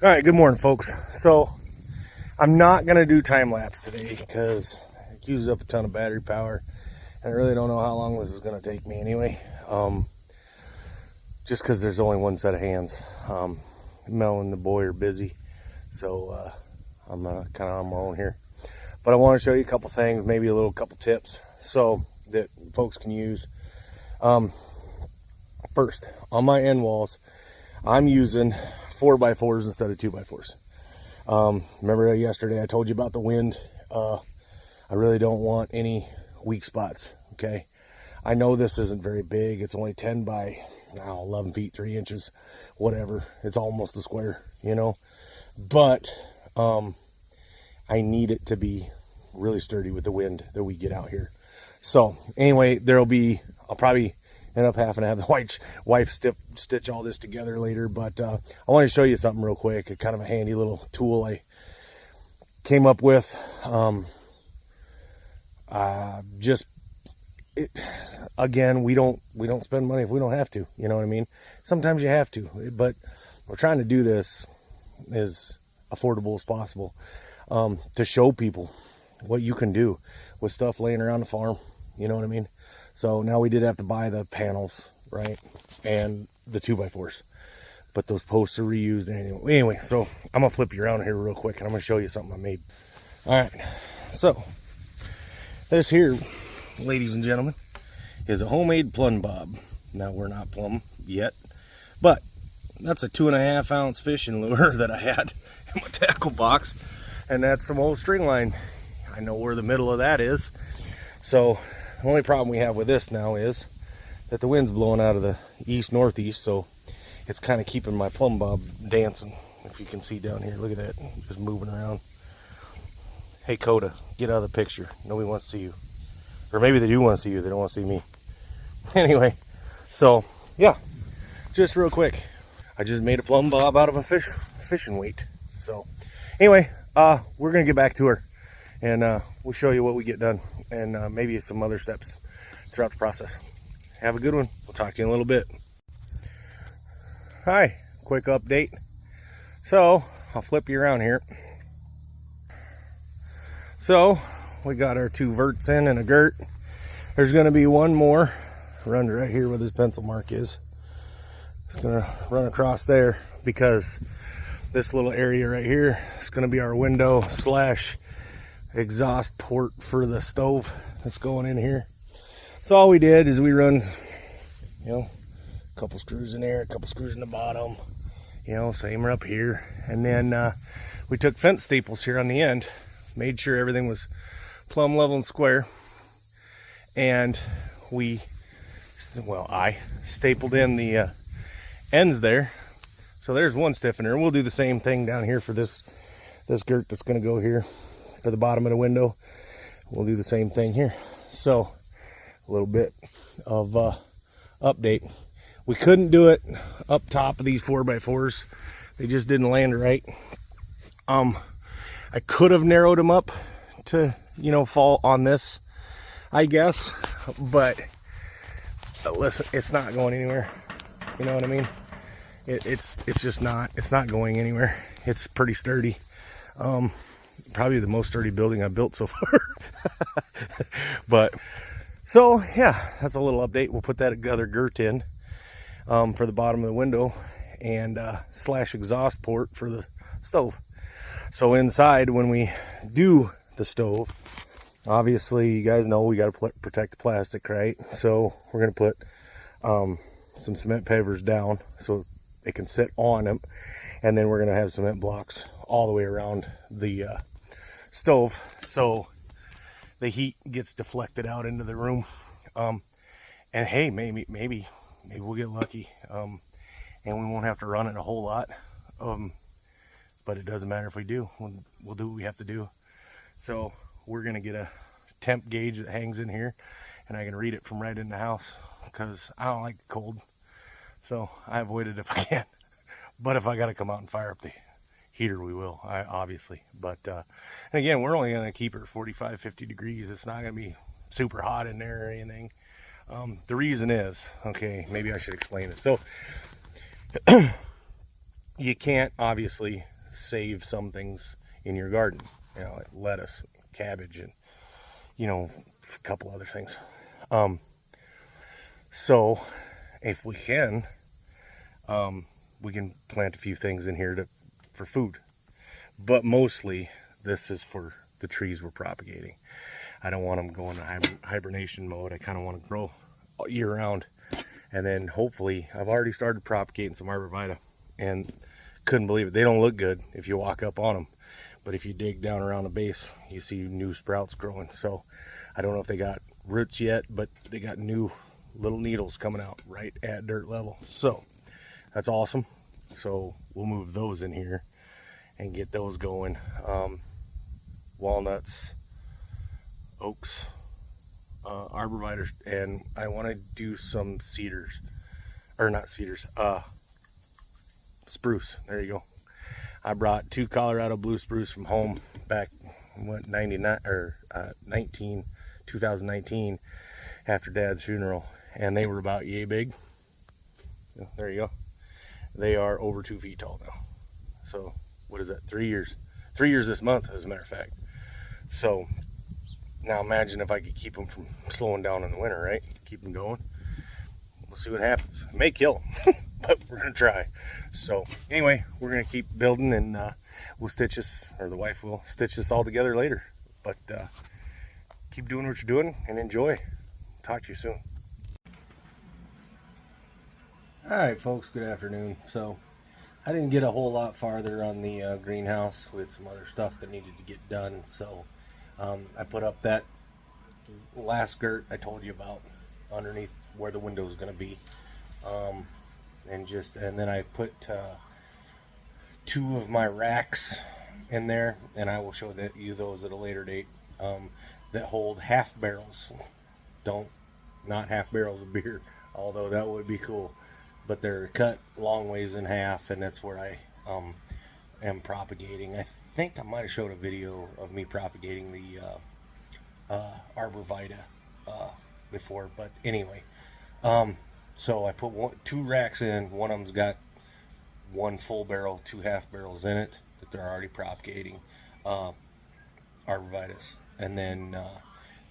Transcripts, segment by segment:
All right, good morning, folks. So I'm not gonna do time lapse today because it uses up a ton of battery power, and I really don't know how long this is gonna take me anyway. Just because there's only one set of hands. Mel and the boy are busy, so I'm kind of on my own here. But I want to show you a couple things, maybe a couple tips, so that folks can use. First, on my end walls, I'm using 4x4s instead of 2x4s. Remember yesterday I told you about the wind? I really don't want any weak spots, okay? I know this isn't very big. It's only 10 by 11 feet, 3 inches, whatever. It's almost a square, you know? But I need it to be really sturdy with the wind that we get out here. So anyway, I'll probably end up having to have the wife stitch all this together later, but I want to show you something real quick. Kind of a handy little tool I came up with. Again, we don't spend money if we don't have to, you know what I mean? Sometimes you have to, but we're trying to do this as affordable as possible, to show people what you can do with stuff laying around the farm, you know what I mean? So now we did have to buy the panels, right? And the 2x4s, but those posts are reused anyway. So I'm gonna flip you around here real quick and I'm gonna show you something I made. All right, so this here, ladies and gentlemen, is a homemade plumb bob. Now we're not plumb yet, but that's a 2.5 ounce fishing lure that I had in my tackle box, and that's some old string line. I know where the middle of that is. So the only problem we have with this now is that the wind's blowing out of the east-northeast, so it's kind of keeping my plumb bob dancing. If you can see down here, look at that, just moving around. Hey Coda, get out of the picture. Nobody wants to see you. Or maybe they do want to see you, they don't want to see me. Anyway, so yeah, just real quick, I just made a plumb bob out of a fishing weight. So anyway, we're gonna get back to her, and we'll show you what we get done, and maybe some other steps throughout the process. Have a good one. We'll talk to you in a little bit. Hi, quick update. So I'll flip you around here. So we got our 2 verts in and a girt. There's going to be one more run right here where this pencil mark is. It's going to run across there because this little area right here is going to be our window / exhaust port for the stove that's going in here. So all we did is we run, you know, a couple screws in there, a couple screws in the bottom, you know, same up here. And then we took fence staples here on the end, made sure everything was plumb level and square, and I stapled in the ends there. So there's one stiffener. We'll do the same thing down here for this girt that's going to go here for the bottom of the window. We'll do the same thing here. So a little bit of update. We couldn't do it up top of these 4x4s. They just didn't land right. I could have narrowed them up to, you know, fall on this, I guess, but listen, it's not going anywhere. You know what I mean? It's just not. It's not going anywhere. It's pretty sturdy. Probably the most sturdy building I've built so far. But so yeah, that's a little update. We'll put that other girt in for the bottom of the window, and / exhaust port for the stove. So inside, when we do the stove, obviously you guys know we got to protect the plastic, right? So we're going to put some cement pavers down so they can sit on them, and then we're going to have cement blocks all the way around the stove, so the heat gets deflected out into the room. And hey, maybe we'll get lucky, and we won't have to run it a whole lot. But it doesn't matter if we do. We'll do what we have to do. So we're gonna get a temp gauge that hangs in here, and I can read it from right in the house because I don't like the cold. So I avoid it if I can. But if I gotta come out and fire up the heater, we will, obviously. But and again, we're only gonna keep it 45-50 degrees. It's not gonna be super hot in there or anything. The reason is, okay, maybe I should explain it. So you can't obviously save some things in your garden, you know, like lettuce, cabbage, and, you know, a couple other things. So if we can plant a few things in here for food, but mostly this is for the trees we're propagating. I don't want them going to hibernation mode. I kind of want to grow year round. And then hopefully, I've already started propagating some arborvitae, and couldn't believe it. They don't look good if you walk up on them, but if you dig down around the base, you see new sprouts growing. So I don't know if they got roots yet, but they got new little needles coming out right at dirt level. So that's awesome. So we'll move those in here and get those going. Walnuts, oaks, arborvitae, and I want to do some cedars, or not cedars, spruce. There you go. I brought 2 Colorado blue spruce from home back what 2019 after Dad's funeral, and they were about yay big. There you go. They are over 2 feet tall now. So what is that? 3 years. 3 years this month, as a matter of fact. So now imagine if I could keep them from slowing down in the winter, right? Keep them going. We'll see what happens. It may kill them, but we're gonna try. So anyway, we're gonna keep building, and we'll stitch this, or the wife will stitch this all together later. But keep doing what you're doing and enjoy. Talk to you soon. All right, folks, good afternoon. So I didn't get a whole lot farther on the greenhouse with some other stuff that needed to get done. So I put up that last skirt I told you about underneath where the window is going to be, and then I put 2 of my racks in there, and I will show you those at a later date, that hold half barrels. Not half barrels of beer, although that would be cool, but they're cut long ways in half, and that's where I am propagating. I think I might have showed a video of me propagating the arborvitae before, but anyway, so I put 2 racks in. One of them's got 1 full barrel, 2 half barrels in it that they're already propagating arborvitae, and then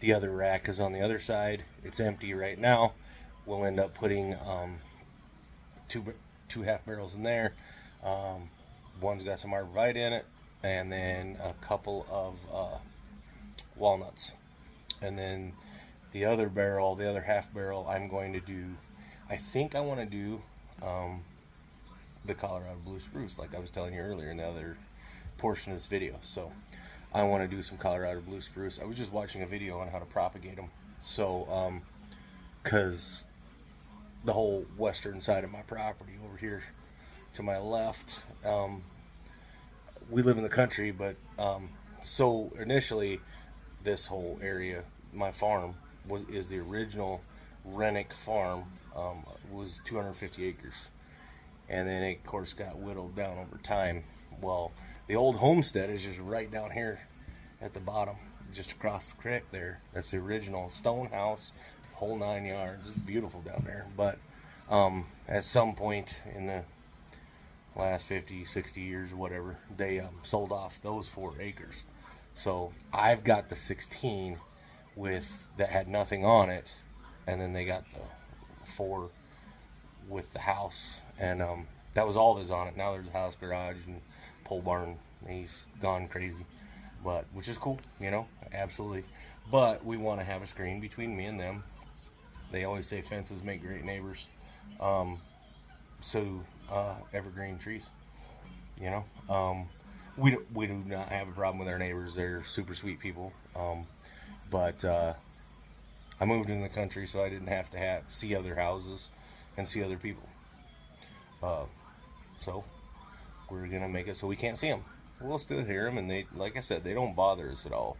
the other rack is on the other side. It's empty right now. We'll end up putting 2 half barrels in there. One's got some arborvitae in it, and then a couple of walnuts. And then the other barrel, the other half barrel, I'm going to do, I think I want to do the Colorado blue spruce, like I was telling you earlier in the other portion of this video. So I want to do some Colorado blue spruce. I was just watching a video on how to propagate them. So because the whole western side of my property over here to my left, we live in the country, but so initially this whole area, my farm is the original Rennick farm, was 250 acres, and then it of course got whittled down over time. Well, the old homestead is just right down here at the bottom, just across the creek there. That's the original stone house, whole 9 yards. It's beautiful down there. But at some point in the last 50, 60 years or whatever, they sold off those 4 acres. So I've got the 16 that had nothing on it, and then they got the 4 with the house, and that was all that's on it. Now there's a house, garage, and pole barn. He's gone crazy, but which is cool, you know, absolutely. But we want to have a screen between me and them. They always say fences make great neighbors. So evergreen trees, you know. We do not have a problem with our neighbors. They're super sweet people. But I moved in the country, so I didn't have to see other houses and see other people. So we're gonna make it so we can't see them. We'll still hear them, and they, like I said, they don't bother us at all.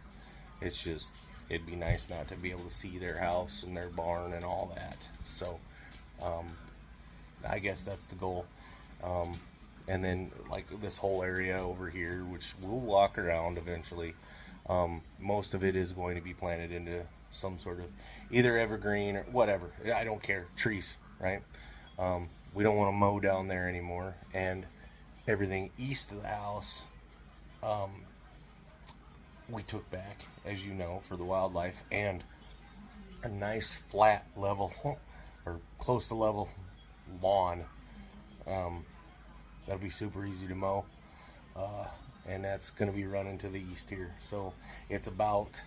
It's just, it'd be nice not to be able to see their house and their barn and all that. So I guess that's the goal. And then like this whole area over here, which we'll walk around eventually, most of it is going to be planted into some sort of either evergreen or whatever. I don't care, trees, right? We don't want to mow down there anymore, and everything east of the house, we took back, as you know, for the wildlife, and a nice flat level or close to level lawn. That'll be super easy to mow, and that's going to be running to the east here. So it's about,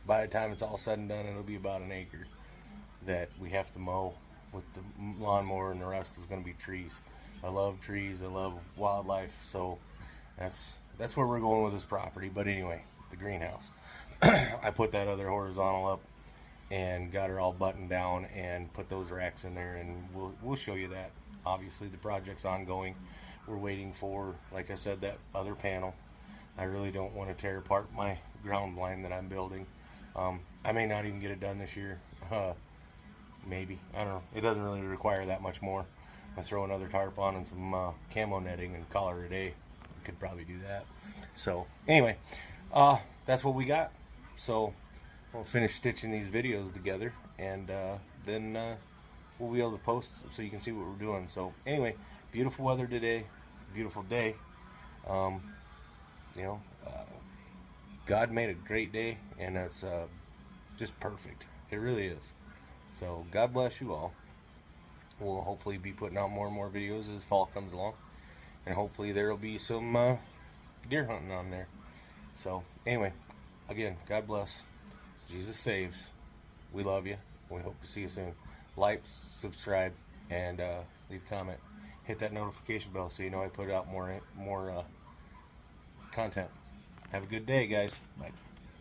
by the time it's all said and done, it'll be about an acre that we have to mow with the lawnmower, and the rest is going to be trees. I love trees, I love wildlife, so that's where we're going with this property. But anyway, the greenhouse. I put that other horizontal up and got her all buttoned down and put those racks in there, and we'll show you that. Obviously the project's ongoing. We're waiting for, like I said, that other panel. I really don't want to tear apart my ground blind that I'm building. I may not even get it done this year. Maybe, I don't know. It doesn't really require that much more. I throw another tarp on and some camo netting and call it a day. Could probably do that. So anyway, that's what we got. So we'll finish stitching these videos together, and then we'll be able to post so you can see what we're doing. So anyway, beautiful weather today, beautiful day. You know, God made a great day, and it's just perfect. It really is. So God bless you all. We'll hopefully be putting out more and more videos as fall comes along, and hopefully there will be some deer hunting on there. So anyway, again, God bless. Jesus saves. We love you. We hope to see you soon. Like, subscribe, and leave a comment. Hit that notification bell so you know I put out more content. Have a good day, guys. Bye.